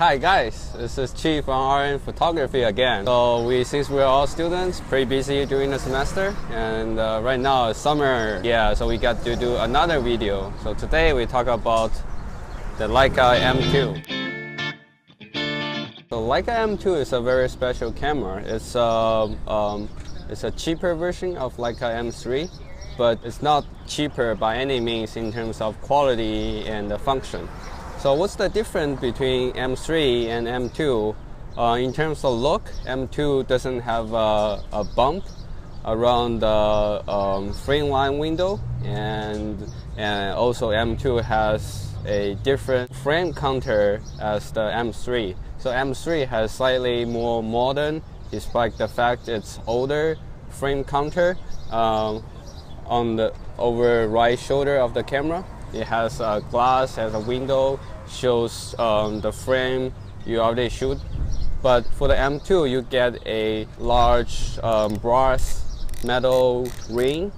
Hi guys, this is Chief from RN Photography again. Since we're all students, pretty busy during the semester, and right now it's summer. Yeah, so we got to do another video. So today we talk about the Leica M2. So Leica M2 is a very special camera. It's a cheaper version of Leica M3, but it's not cheaper by any means in terms of quality and the function. So what's the difference between M3 and M2? In terms of look, M2 doesn't have a bump around the Frameline window, and also M2 has a different frame counter as the M3. So M3 has slightly more modern, despite the fact it's older frame counter on the over right shoulder of the camera. It has a glass, has a window, shows the frame you already shoot. But for the M2, you get a large brass metal ring,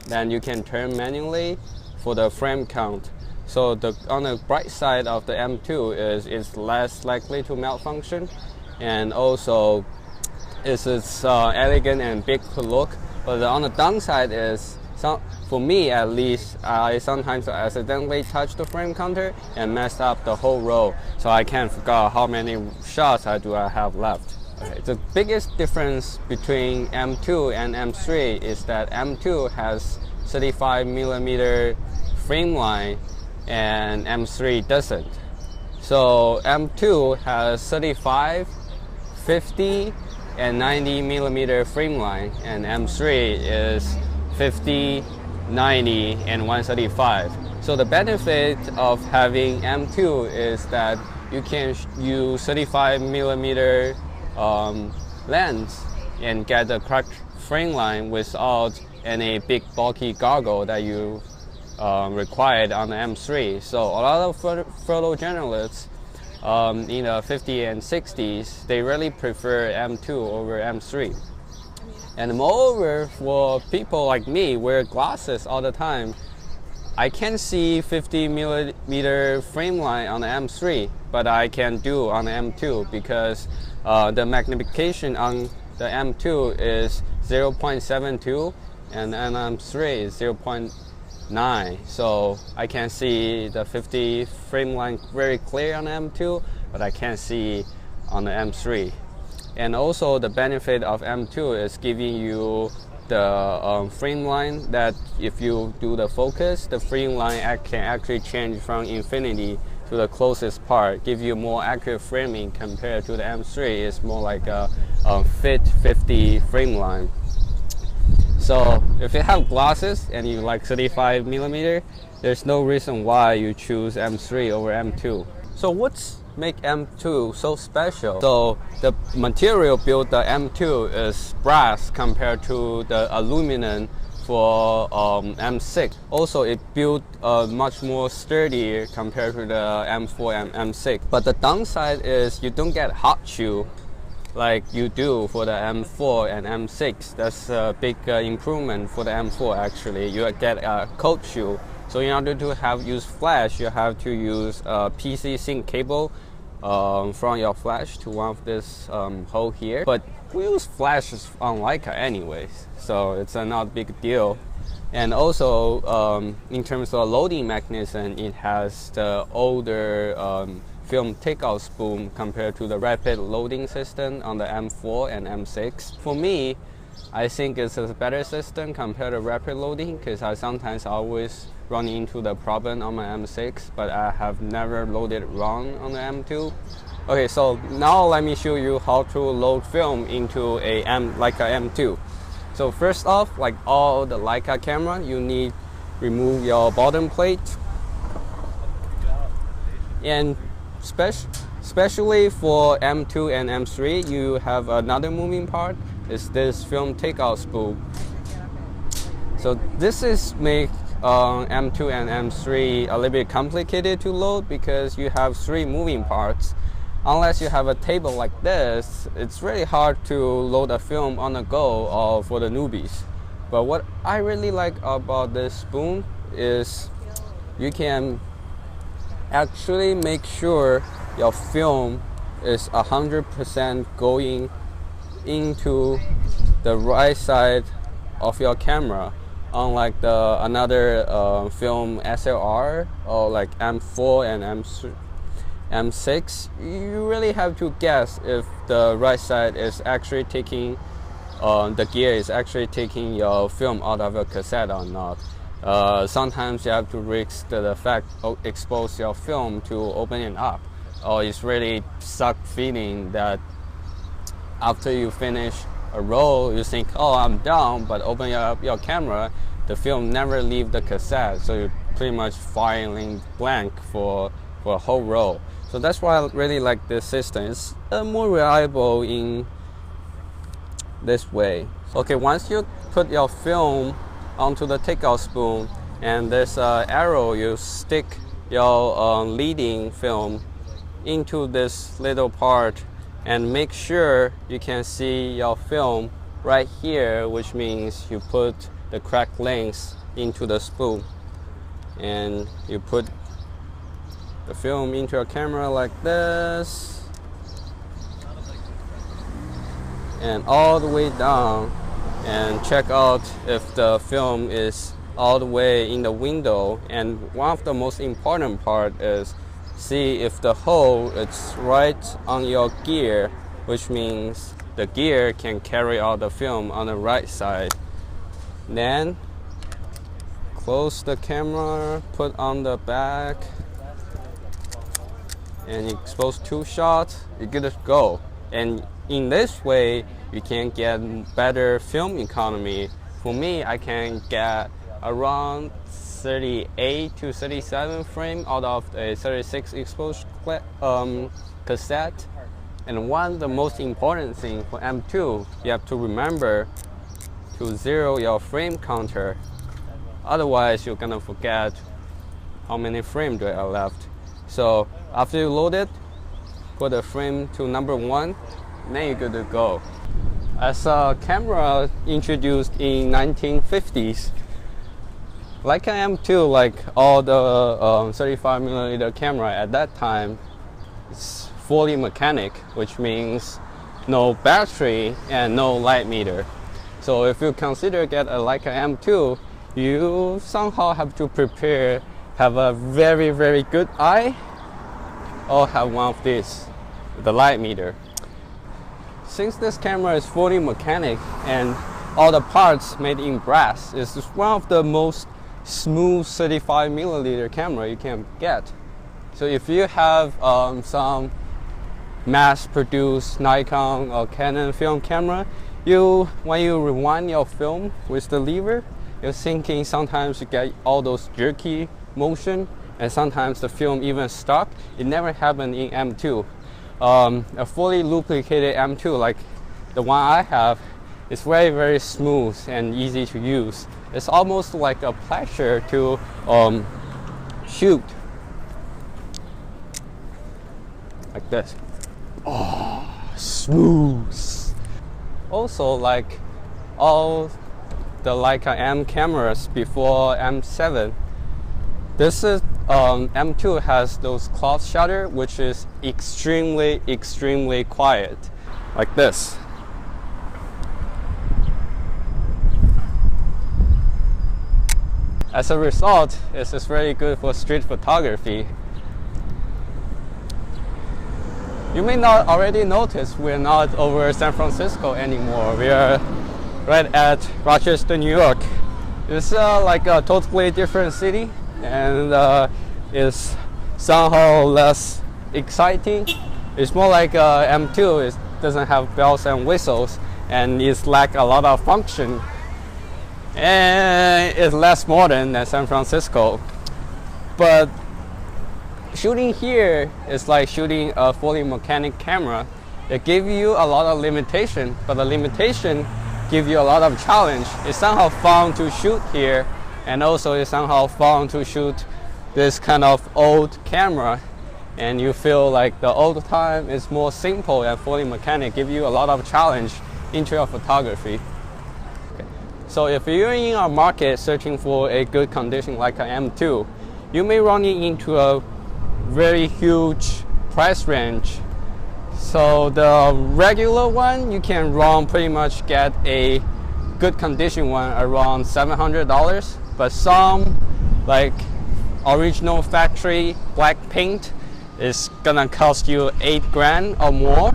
then you can turn manually for the frame count. So on the bright side of the M2 is less likely to malfunction, and also it's elegant and big to look. But on the downside is, for me at least, I sometimes accidentally touch the frame counter and mess up the whole row, so I can't figure out how many shots I have left. Okay, the biggest difference between M2 and M3 is that M2 has 35mm Frameline and M3 doesn't. So M2 has 35, 50, and 90mm Frameline, and M3 is 50, 90, and 135. So the benefit of having M2 is that you can use 35mm lens and get the correct frame line without any big bulky goggle that you required on the M3. So a lot of photojournalists in the 50s and 60s, they really prefer M2 over M3. And moreover, for people like me, wear glasses all the time, I can't see 50mm frame line on the M3, but I can do on the M2 because the magnification on the M2 is 0.72 and M3 is 0.9. So I can see the 50 frame line very clear on the M2, but I can't see on the M3. And also the benefit of M2 is giving you the frame line that if you do the focus, the frame line can actually change from infinity to the closest part, give you more accurate framing compared to the M3. It's more like a fit 50 frame line. So if you have glasses and you like 35mm, there's no reason why you choose M3 over M2. So what's make M2 so special? So the material built the M2 is brass compared to the aluminum for M6. Also, it built much more sturdier compared to the M4 and M6. But the downside is you don't get hot shoe like you do for the M4 and M6. That's a big improvement for the M4 actually. You get a cold shoe. So in order to use flash, you have to use a PC sync cable from your flash to one of this hole here. But we use flashes on Leica anyways, so it's not a big deal. And also in terms of loading mechanism, it has the older film takeout spoon compared to the rapid loading system on the M4 and M6. For me, I think it's a better system compared to rapid loading, because I sometimes always run into the problem on my M6, but I have never loaded wrong on the M2. Okay, so now let me show you how to load film into a Leica M2. So first off, like all the Leica camera, you need remove your bottom plate, and especially for M2 and M3, you have another moving part. Is this film takeout spool. So this is make M2 and M3 a little bit complicated to load because you have 3 moving parts. Unless you have a table like this, it's really hard to load a film on the go for the newbies. But what I really like about this spoon is you can actually make sure your film is 100% going into the right side of your camera, unlike the another film SLR or like M4 and M6. You really have to guess if the right side is actually taking the gear is actually taking your film out of a cassette or not. Sometimes you have to risk the fact of expose your film to opening up, or it's really suck feeling that after you finish a roll you think, oh, I'm done, but open up your camera, the film never leave the cassette, so you're pretty much filing blank for a whole roll. So that's why I really like this system. It's more reliable in this way. Okay, once you put your film onto the takeout spoon, and there's an arrow, you stick your leading film into this little part and make sure you can see your film right here, which means you put the crack length into the spoon and you put the film into your camera like this and all the way down, and check out if the film is all the way in the window. And one of the most important part is see if the hole is right on your gear, which means the gear can carry out the film on the right side. Then close the camera, put on the back, and you expose 2 shots, you're good to go. And in this way you can get better film economy. For me, I can get around 38 to 37 frame out of a 36 exposed cassette. And one of the most important thing for M2, you have to remember to zero your frame counter. Otherwise you're gonna forget how many frames there are left. So after you load it, put the frame to number 1, then you're good to go. As a camera introduced in 1950s, Leica M2, like all the 35mm camera at that time, it's fully mechanic, which means no battery and no light meter. So if you consider get a Leica M2, you somehow have to prepare, have a very, very good eye, or have one of these, the light meter. Since this camera is fully mechanic and all the parts made in brass, it's one of the most smooth 35mm camera you can get. So if you have some mass-produced Nikon or Canon film camera, when you rewind your film with the lever, you're thinking sometimes you get all those jerky motion, and sometimes the film even stuck. It never happened in M2. A fully lubricated M2 like the one I have is very, very smooth and easy to use. It's almost like a pleasure to shoot like this. Oh, smooth. Also, like all the Leica M cameras before M7, this is M2 has those cloth shutter, which is extremely, extremely quiet, like this. As a result, this is very good for street photography. You may not already notice we're not over San Francisco anymore. We are right at Rochester, New York. It's like a totally different city, and it's somehow less exciting. It's more like M2. It doesn't have bells and whistles, and it's lack a lot of function. And it's less modern than San Francisco. But shooting here is like shooting a fully mechanic camera. It gives you a lot of limitation, but the limitation gives you a lot of challenge. It's somehow fun to shoot here, and also it's somehow fun to shoot this kind of old camera, and you feel like the old time is more simple, and fully mechanic give you a lot of challenge into your photography. So if you're in a market searching for a good condition like an M2, you may run into a very huge price range So the regular one, you can pretty much get a good condition one around $700, but some like original factory black paint is gonna cost you $8,000 or more.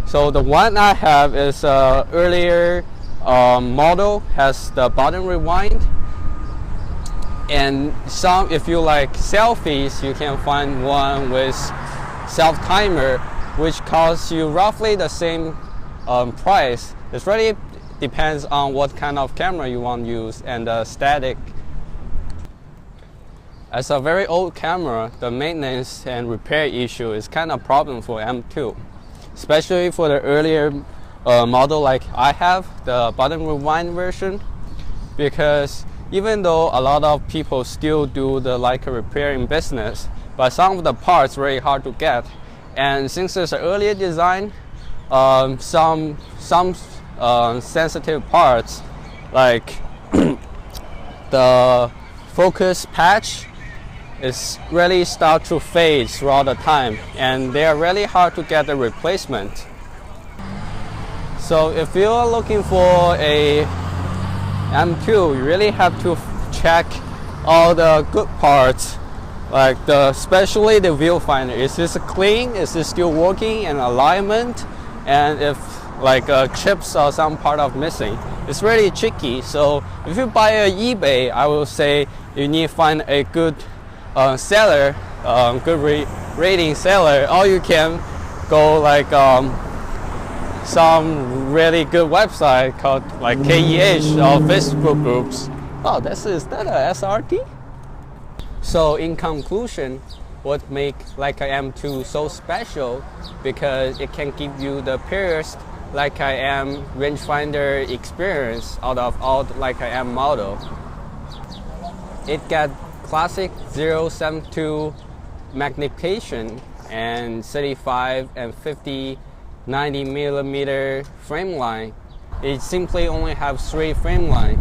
So the one I have is earlier model, has the button rewind, and some, if you like selfies, you can find one with self timer, which costs you roughly the same price. It really depends on what kind of camera you want to use and the static. As a very old camera, the maintenance and repair issue is kind of a problem for M2, especially for the earlier model like I have, the button rewind version, because even though a lot of people still do the Leica repairing business, but some of the parts very hard to get. And since it's an earlier design, some sensitive parts like the focus patch is really start to fade throughout the time, and they are really hard to get a replacement. So if you are looking for a M2, you really have to check all the good parts, like especially the viewfinder. Is this clean? Is this still working in alignment? And if like chips or some part of missing, it's really tricky. So if you buy an eBay, I will say you need to find a good seller, good rating seller, or you can go like some really good website called like KEH or Facebook groups. Oh, is that a SRT? So in conclusion, what makes Leica M2 so special, because it can give you the purest Leica M rangefinder experience out of all the Leica M model. It got classic 0.72 magnification and 35 and 50 90mm Frameline. It simply only have 3 Frameline.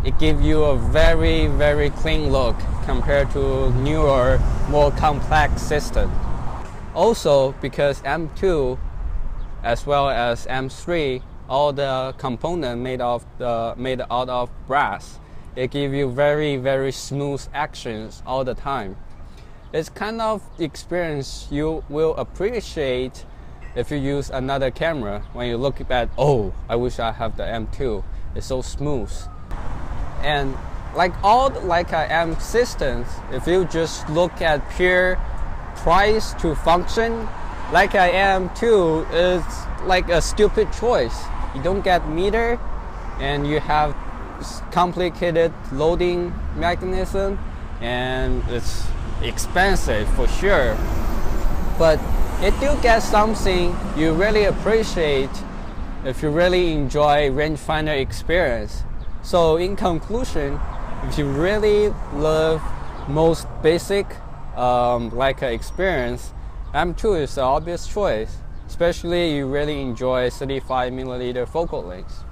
It gives you a very, very clean look compared to newer, more complex system. Also, because M2 as well as M3, all the components made out of brass, it gives you very, very smooth actions all the time. It's kind of experience you will appreciate if you use another camera. When you look at, oh, I wish I have the M2. It's so smooth. And like all the Leica M systems, if you just look at pure price to function, Leica M2 is like a stupid choice. You don't get meter, and you have complicated loading mechanism, and it's expensive for sure. But it do get something you really appreciate if you really enjoy rangefinder experience. So in conclusion, if you really love most basic Leica experience, M2 is the obvious choice, especially you really enjoy 35mm focal length.